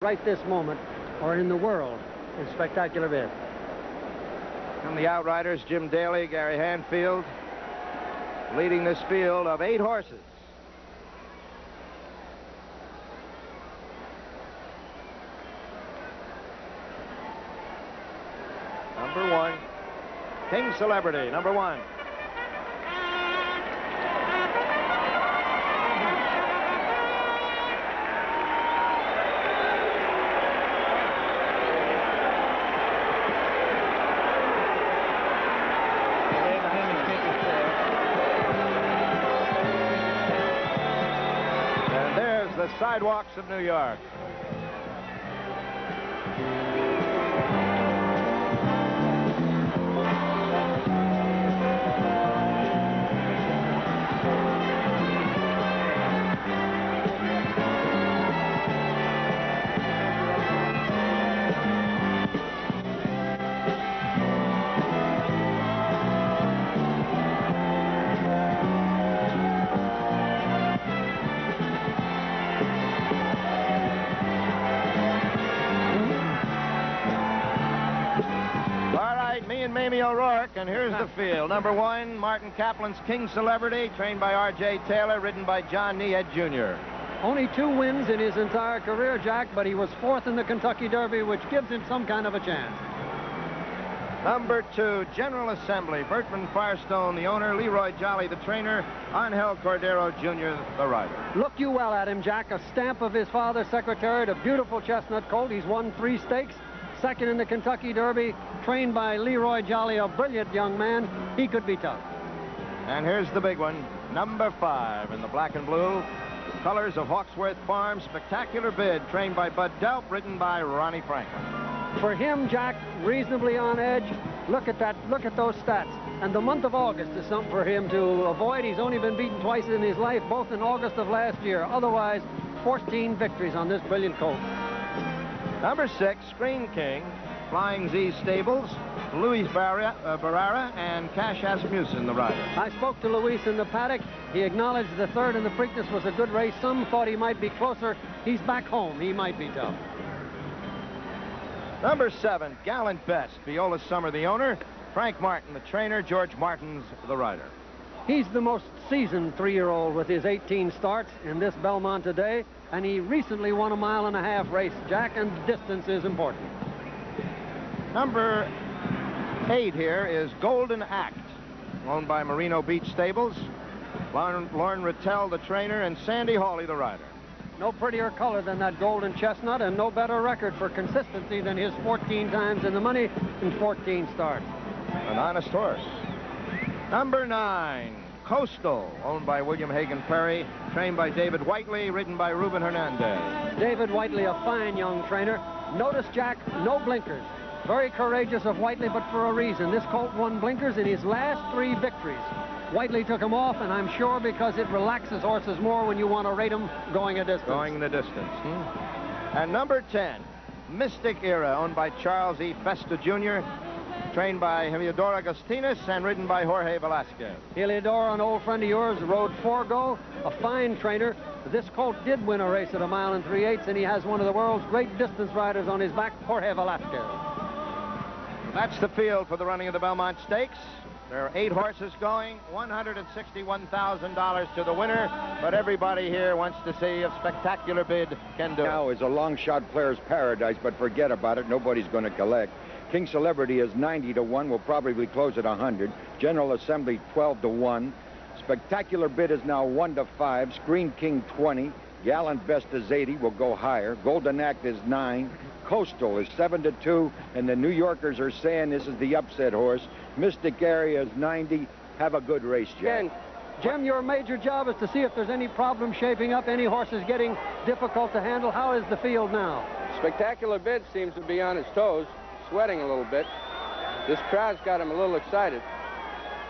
right this moment, or in the world, is Spectacular Bid. From the Outriders, Jim Dailey, Gary Hanfield, leading this field of 8 horses. Number 1, King Celebrity, number 1. And there's the sidewalks of New York. Mamie O'Rourke, and here's the field. Number 1, Martin Kaplan's King Celebrity, trained by R.J. Taylor, ridden by John Nied, Jr. Only 2 wins in his entire career, Jack, but he was 4th in the Kentucky Derby, which gives him some kind of a chance. Number 2, General Assembly, Bertman Firestone, the owner, Leroy Jolly, the trainer, Angel Cordero, Jr., the rider. Look you well at him, Jack. A stamp of his father's secretariat, a beautiful chestnut colt. He's won 3 stakes. 2nd in the Kentucky Derby, trained by Leroy Jolly, a brilliant young man. He could be tough. And here's the big one, number 5 in the black and blue, colors of Hawksworth Farm, Spectacular Bid, trained by Bud Delp, ridden by Ronnie Franklin. For him, Jack, reasonably on edge. Look at that. Look at those stats. And the month of August is something for him to avoid. He's only been beaten twice in his life, both in August of last year. Otherwise, 14 victories on this brilliant colt. Number 6, Screen King, Flying Z Stables, Luis Barrera, and Cash Asmussen, the rider. I spoke to Luis in the paddock. He acknowledged the 3rd in the Preakness was a good race. Some thought he might be closer. He's back home. He might be tough. Number 7, Gallant Best, Viola Summer, the owner, Frank Martin, the trainer, George Martens, the rider. He's the most seasoned 3-year-old with his 18 starts in this Belmont today, and he recently won a 1.5-mile race, Jack, and distance is important. Number 8 here is Golden Act, owned by Merino Beach Stables, Lauren Rattel, the trainer, and Sandy Hawley, the rider. No prettier color than that golden chestnut, and no better record for consistency than his 14 times in the money in 14 starts. An honest horse. Number 9, Coastal, owned by William Hagan Perry, trained by David Whiteley, ridden by Ruben Hernandez. David Whiteley, a fine young trainer. Notice, Jack, no blinkers. Very courageous of Whiteley, but for a reason. This colt won blinkers in his last 3 victories. Whiteley took him off, and I'm sure because it relaxes horses more when you want to rate them going a distance. Going the distance. And number 10, Mystic Era, owned by Charles E. Festa, Jr., trained by Heliodoro Agustinus and ridden by Jorge Velasquez. Heliodoro, an old friend of yours, rode Forgo, a fine trainer. This colt did win a race at 1 mile and 3/8, and he has one of the world's great distance riders on his back, Jorge Velasquez. That's the field for the running of the Belmont Stakes. There are 8 horses going, $161,000 to the winner, but everybody here wants to see if Spectacular Bid can do it. Now is a long shot player's paradise, but forget about it. Nobody's going to collect. King Celebrity is 90 to 1, will probably close at 100. General Assembly 12 to 1. Spectacular Bid is now 1 to 5. Screen King 20. Gallant Best is 80, will go higher. Golden Act is 9. Coastal is 7 to 2, and the New Yorkers are saying this is the upset horse. Mystic Area is 90. Have a good race, Jack. Jim, your major job is to see if there's any problem shaping up, any horses getting difficult to handle. How is the field now? Spectacular Bid seems to be on his toes, sweating a little bit. This crowd's got him a little excited.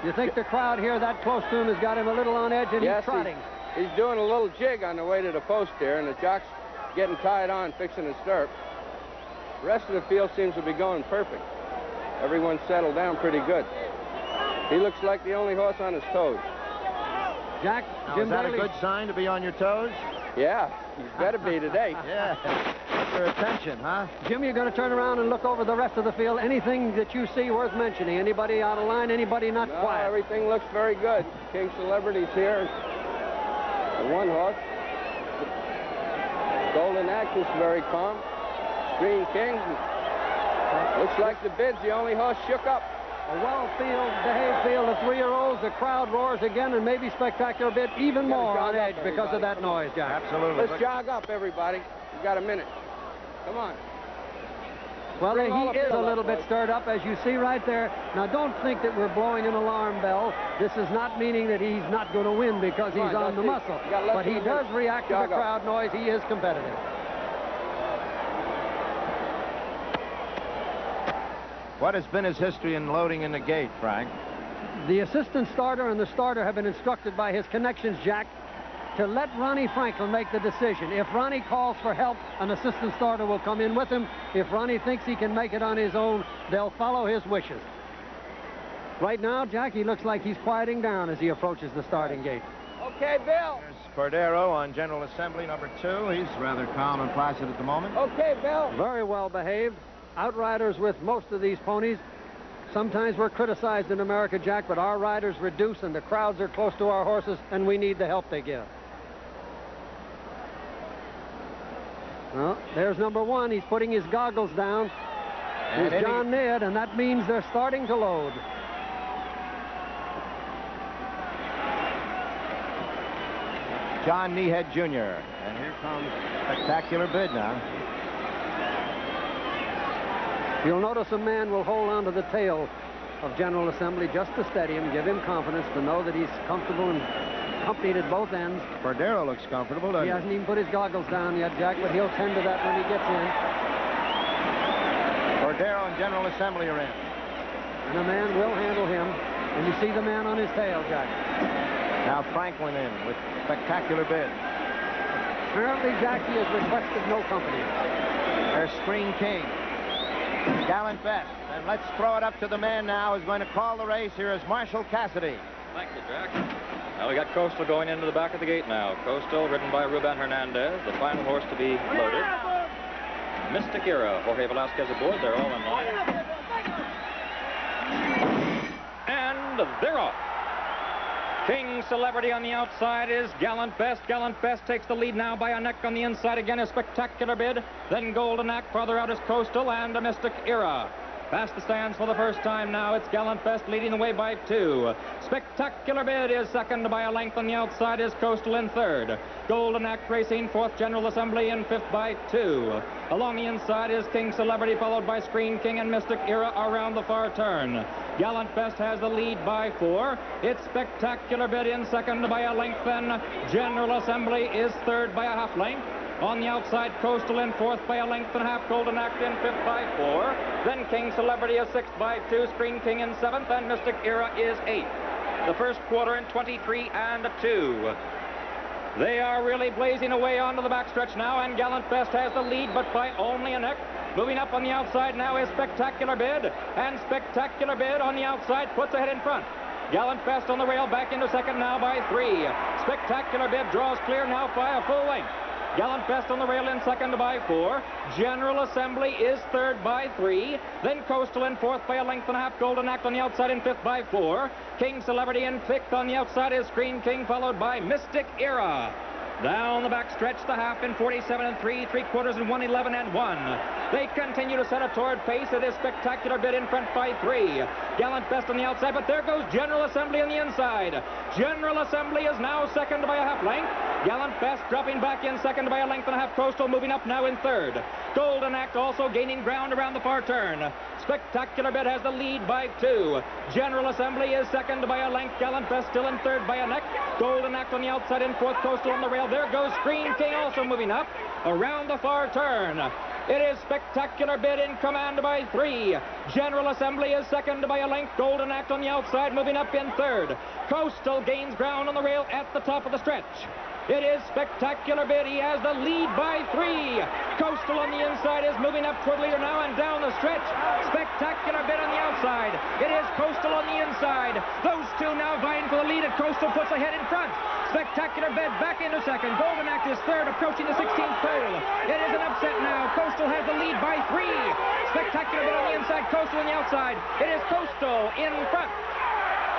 You think the crowd here that close to him has got him a little on edge, and yes, he's trotting? He's doing a little jig on the way to the post here, and the jock's getting tied on, fixing his stirrup. The rest of the field seems to be going perfect. Everyone's settled down pretty good. He looks like the only horse on his toes. Jack, now, is that a good sign to be on your toes? Yeah, he's better be today. Yeah. your attention, huh? Jim, you're going to turn around and look over the rest of the field. Anything that you see worth mentioning? Anybody out of line? Anybody not No, quiet? everything looks very good. King Celebrity's here. The one horse. Golden Axe is very calm. Green King. Looks like the bid's the only horse shook up. A well-behaved field of 3-year-olds. The crowd roars again, and maybe Spectacular Bid even more on edge because of that noise, Jack. Absolutely. Let's jog up, everybody. You got a minute. Come on. Well, Bring all he the is a field little up, bit boys. stirred up, as you see right there. Now, don't think that we're blowing an alarm bell. This is not meaning that he's not going to win because he's on the muscle. But he does react to the crowd noise. He is competitive. What has been his history in loading in the gate, Frank? The assistant starter and the starter have been instructed by his connections, Jack, to let Ronnie Franklin make the decision. If Ronnie calls for help, an assistant starter will come in with him. If Ronnie thinks he can make it on his own, they'll follow his wishes. Right now, Jack, he looks like he's quieting down as he approaches the starting gate. Okay, Bill. There's Cordero on General Assembly, number 2. He's rather calm and placid at the moment. Okay, Bill. Very well behaved. Outriders with most of these ponies. Sometimes we're criticized in America, Jack, but our riders reduce and the crowds are close to our horses, and we need the help they give. Well, there's number 1. He's putting his goggles down. And Here's John Nied, and that means they're starting to load. John Nied Jr. And here comes Spectacular Bid now. You'll notice a man will hold on to the tail of General Assembly just to steady him, give him confidence to know that he's comfortable and accompanied at both ends. Cordero looks comfortable, doesn't He hasn't even put his goggles down yet, Jack, but he'll tend to that when he gets in. Cordero and General Assembly are in. And a man will handle him. And you see the man on his tail, Jack. Now Franklin in with Spectacular Bid. Apparently, Jack, he has requested no company. There's Screen King. Gallant Best. And let's throw it up to the man now who's going to call the race. Here is Marshall Cassidy. Thank you, Jack. Now we got Coastal going into the back of the gate now. Coastal ridden by Ruben Hernandez, the final horse to be loaded. Mystic Era, Jorge Velasquez aboard. They're all in line. And they're off. King Celebrity on the outside is Gallant Best. Gallant Best takes the lead now by a neck. On the inside again is Spectacular Bid. Then Golden Act. Farther out is Coastal and a Mystic Era. Past the stands for the first time now. It's Gallant Best leading the way by 2. Spectacular Bid is second by a length. On the outside is Coastal in third. Golden Act racing fourth. General Assembly in fifth by 2. Along the inside is King Celebrity, followed by Screen King and Mystic Era around the far turn. Gallant Best has the lead by 4. It's Spectacular Bid in second by a length. Then General Assembly is third by a half length. On the outside, Coastal in fourth by a length and a half. Golden Act in fifth by 4. Then King Celebrity is sixth by 2. Screen King in seventh, and Mystic Era is eighth. The first quarter in 23 and 2. They are really blazing away onto the backstretch now, and Gallant Best has the lead, but by only a neck. Moving up on the outside now is Spectacular Bid, and Spectacular Bid on the outside puts ahead in front. Gallant Best on the rail, back into second now by 3. Spectacular Bid draws clear now by a full length. Gallant Best on the rail in second by 4. General Assembly is third by 3. Then Coastal in fourth by a length and a half. Golden Act on the outside in fifth by 4. King Celebrity in fifth. On the outside is Screen King, followed by Mystic Era. Down the back stretch, the half in 47 and 3, 3/4 in 1:11 and 1. They continue to set a torrid pace. It is Spectacular Bid in front by 3. Gallant Best on the outside, but there goes General Assembly on the inside. General Assembly is now second by a half length. Gallant Best dropping back in second by a length and a half. Coastal moving up now in third. Golden Act also gaining ground around the far turn. Spectacular Bid has the lead by 2. General Assembly is second by a length. Gallant Best still in third by a neck. Golden Act on the outside in fourth. Coastal on the rail. There goes Screen King also moving up around the far turn. It is Spectacular Bid in command by 3. General Assembly is second by a length. Golden Act on the outside moving up in third. Coastal gains ground on the rail at the top of the stretch. It is Spectacular Bid. He has the lead by 3. Coastal on the inside is moving up toward leader now and down the stretch. Spectacular Bid on the outside. It is Coastal on the inside. Those two now vying for the lead, and Coastal puts ahead in front. Spectacular Bid back into second. Golden Act is third, approaching the 16th pole. It is an upset now. Coastal has the lead by 3. Spectacular Bid on the inside, Coastal on the outside. It is Coastal in front.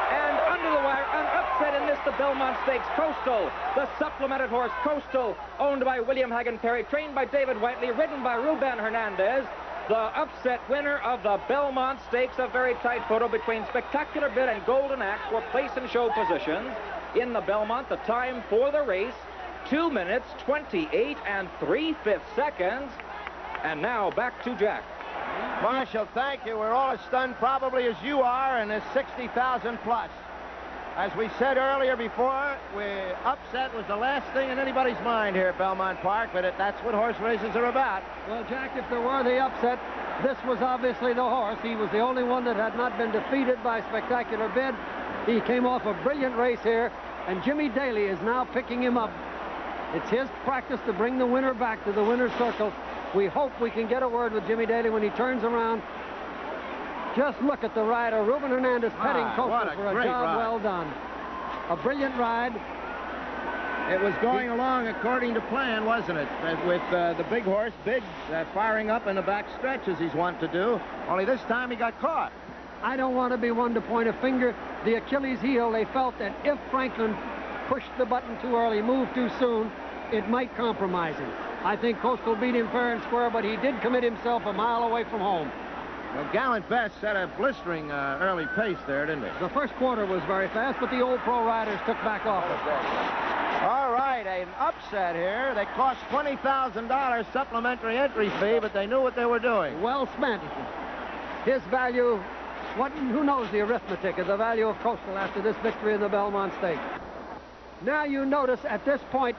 And under the wire, an upset in this, the Belmont Stakes. Coastal, the supplemented horse, Coastal, owned by William Hagen Perry, trained by David Whiteley, ridden by Ruben Hernandez. The upset winner of the Belmont Stakes. A very tight photo between Spectacular Bid and Golden Axe for place and show positions in the Belmont. The time for the race, 2 minutes, 28 3/5 seconds. And now back to Jack. Marshal, thank you. We're all as stunned probably as you are, and there's 60,000 plus. As we said earlier before, upset was the last thing in anybody's mind here at Belmont Park, but that's what horse races are about. Well, Jack, if there were the upset, this was obviously the horse. He was the only one that had not been defeated by Spectacular Bid. He came off a brilliant race here, and Jimmy Dailey is now picking him up. It's his practice to bring the winner back to the winner's circle. We hope we can get a word with Jimmy Dailey when he turns around. Just look at the rider, Ruben Hernandez, petting Coastal for a job well done. A brilliant ride. It was going along according to plan, wasn't it? With the big horse, Biggs, firing up in the back stretch as he's wont to do. Only this time he got caught. I don't want to be one to point a finger. The Achilles heel, they felt that if Franklin pushed the button too early, moved too soon, it might compromise him. I think Coastal beat him fair and square, but he did commit himself a mile away from home. Well, Gallant Best set a blistering early pace there, didn't he? The first quarter was very fast, but the old pro riders took back off it. All right, an upset here. They cost $20,000 supplementary entry fee, but they knew what they were doing. Well spent. His value, who knows the arithmetic of the value of Coastal after this victory in the Belmont Stakes. Now you notice at this point,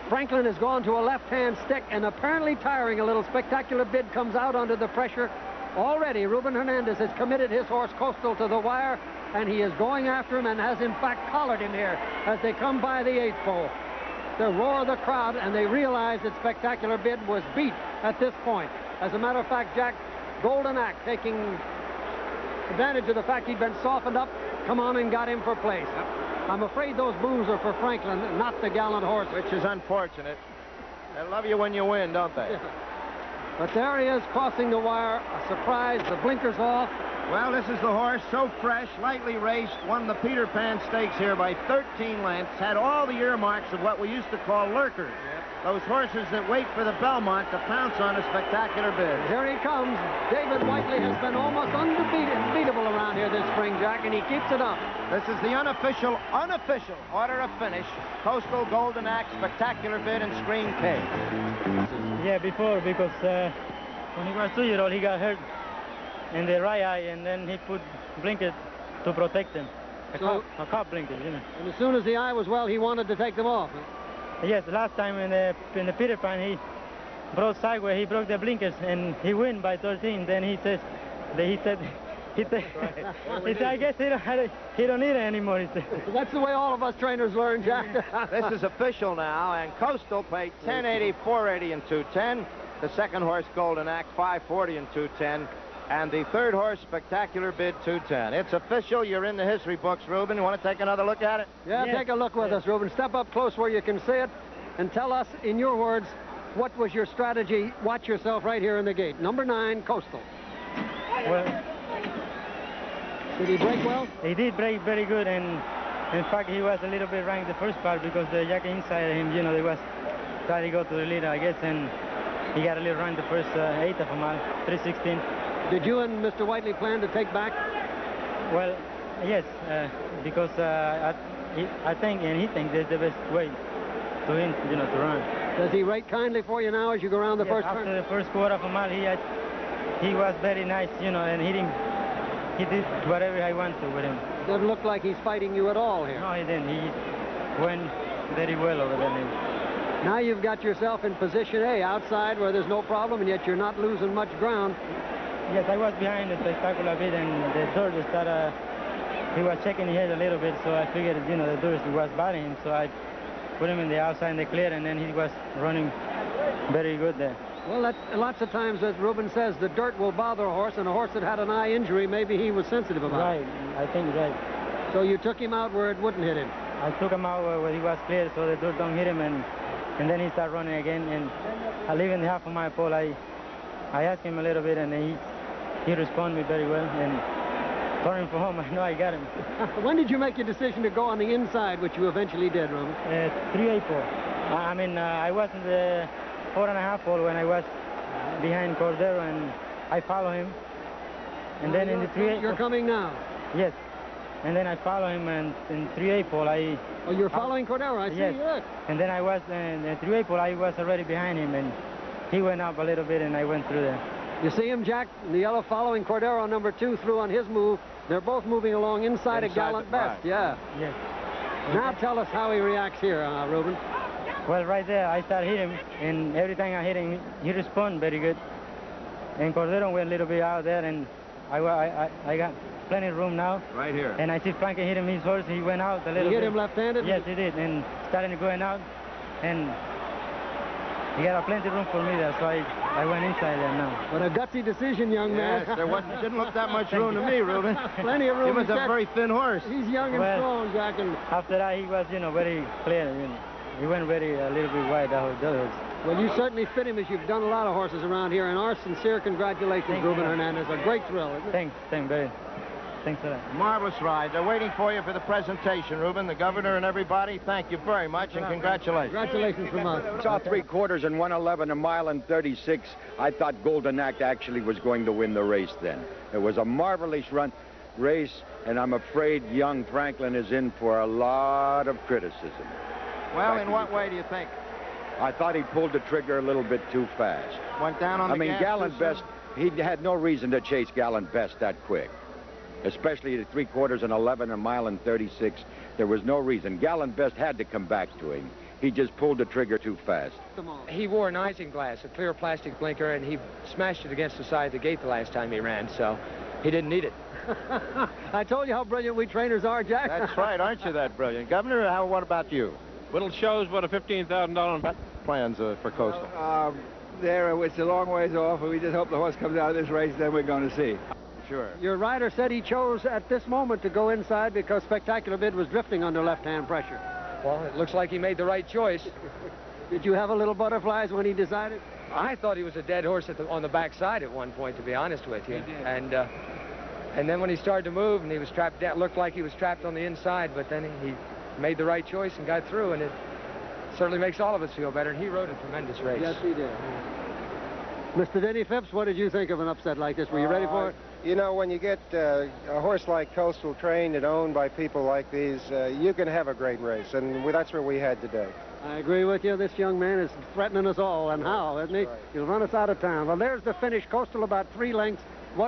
Franklin has gone to a left-hand stick and apparently tiring a little. Spectacular Bid comes out under the pressure. Already, Ruben Hernandez has committed his horse Coastal to the wire, and he is going after him and has, in fact, collared him here as they come by the 8th pole. The roar of the crowd, and they realize that Spectacular Bid was beat at this point. As a matter of fact, Jack, Golden Act, taking advantage of the fact he'd been softened up, come on and got him for place. Yep. I'm afraid those boos are for Franklin, not the Gallant horse. Which is unfortunate. They love you when you win, don't they? Yeah. But there he is, crossing the wire. A surprise, the blinkers off. Well, this is the horse, so fresh, lightly raced, won the Peter Pan Stakes here by 13 lengths, had all the earmarks of what we used to call lurkers. Yep. Those horses that wait for the Belmont to pounce on a Spectacular Bid. Here he comes. David Whiteley has been almost unbeatable around here this spring, Jack, and he keeps it up. This is the unofficial order of finish. Coastal, Golden Axe, Spectacular Bid, and Scream King. Yeah, before, because when he was 2-year-old, he got hurt in the right eye, and then he put blinkers to protect him. A cop blinkers, you know. And as soon as the eye was well, he wanted to take them off. Yes, last time in the Peter Pan, he broke sideways, he broke the blinkers, and he won by 13. Then he said, I guess he don't need it anymore. He said. That's the way all of us trainers learn, Jack. This is official now, and Coastal paid $10.80, $4.80, and $2.10. The second horse, Golden Act, $5.40 and $2.10. And the third horse, Spectacular Bid, $2.10. It's official. You're in the history books, Ruben. You want to take another look at it? Yeah, yes. Take a look with us, Ruben. Step up close where you can see it, and tell us, in your words, what was your strategy? Watch yourself right here in the gate. Number 9, Coastal. Well, did he break well? He did break very good, and in fact, he was a little bit ranked the first part because the jockey inside him, you know, they was trying to go to the leader, I guess, and he got a little rank the first 8th of a mile, 3:16. Did you and Mr. Whiteley plan to take back? Well, yes, because I think, and he thinks that's the best way to him, you know, to run. Does he rate kindly for you now as you go around the first turn? After the first quarter of a mile, he was very nice, you know, and he did whatever I want to with him. Doesn't look like he's fighting you at all here. No, he didn't. He went very well over there. Now you've got yourself in position A, outside where there's no problem, and yet you're not losing much ground. Yes, I was behind the Spectacular Bid, and the dirt started, he was checking his head a little bit, so I figured, you know, the dirt was bothering him, so I put him in the outside in the clear, and then he was running very good there. Well, lots of times, as Ruben says, the dirt will bother a horse, and a horse that had an eye injury, maybe he was sensitive about it. Right, I think right. So you took him out where it wouldn't hit him. I took him out where he was clear, so the dirt don't hit him, and then he started running again, and I leave in the half of my pole. I asked him a little bit, and he responded very well, and for him for home, I know I got him. When did you make your decision to go on the inside, which you eventually did, Ruben? 3-8 pole. I mean, I was in the 4.5 pole when I was behind Cordero, and I follow him. And then in the 3-8 You're coming now? Yes. And then I follow him, and in 3-8 pole, Oh, you're following Cordero, I see. Yes. Look. And then I was in the 3-8 pole, I was already behind him, and he went up a little bit, and I went through there. You see him, Jack, in the yellow following Cordero, number 2, through on his move. They're both moving along inside a Gallant Best. Yeah. Yes. Now tell us how he reacts here, Ruben. Well, right there, I start hitting him, and every time I hit him, he responds very good. And Cordero went a little bit out there, and I got plenty of room now. Right here. And I see Frankie hit him his horse. He went out a little bit. You hit him left-handed? Yes, he did, and starting to going out, and he got plenty of room for me there, so I went inside there now. What a gutsy decision, young man. Yes, there didn't look that much room to me, Ruben. Plenty of room. He was a very thin horse. He's young and strong, Jack. And after that, he was, very clear. He went a little bit wide, the other horse. Well, you certainly fit him, as you've done a lot of horses around here, and our sincere congratulations, Ruben Hernandez. A great thrill, isn't it? Thanks for that. Marvelous ride. They're waiting for you for the presentation, Ruben. The governor and everybody, thank you very much, and congratulations. Congratulations from us. Saw 3/4 and 111, a mile and 36. I thought Golden Act actually was going to win the race then. It was a marvelous race, and I'm afraid young Franklin is in for a lot of criticism. Well, in what way do you think? I thought he pulled the trigger a little bit too fast. Went down on the gas Gallant Best, he had no reason to chase Gallant Best that quick. Especially at 3/4 and 11, a mile and 36. There was no reason. Gallant Best had to come back to him. He just pulled the trigger too fast. He wore an isinglass, a clear plastic blinker, and he smashed it against the side of the gate the last time he ran, so he didn't need it. I told you how brilliant we trainers are, Jack. That's right, aren't you that brilliant? Governor, what about you? Whittle shows what a $15,000 plans for Coastal. It's a long ways off, and we just hope the horse comes out of this race, then we're going to see. Sure. Your rider said he chose at this moment to go inside because Spectacular Bid was drifting under left-hand pressure. Well, it looks like he made the right choice. Did you have a little butterflies when he decided? I thought he was a dead horse on the backside at one point, to be honest with you. He did. And then when he started to move and he was trapped down, looked like he was trapped on the inside, but then he made the right choice and got through, and it certainly makes all of us feel better, and he rode a tremendous race. Yes, he did. Mr. Denny Phipps, what did you think of an upset like this? Were you ready for it? You know, when you get a horse like Coastal trained and owned by people like these, you can have a great race, and that's what we had today. I agree with you. This young man is threatening us all, and how, isn't he? Right. He'll run us out of town. Well, there's the finish. Coastal about 3 lengths. What a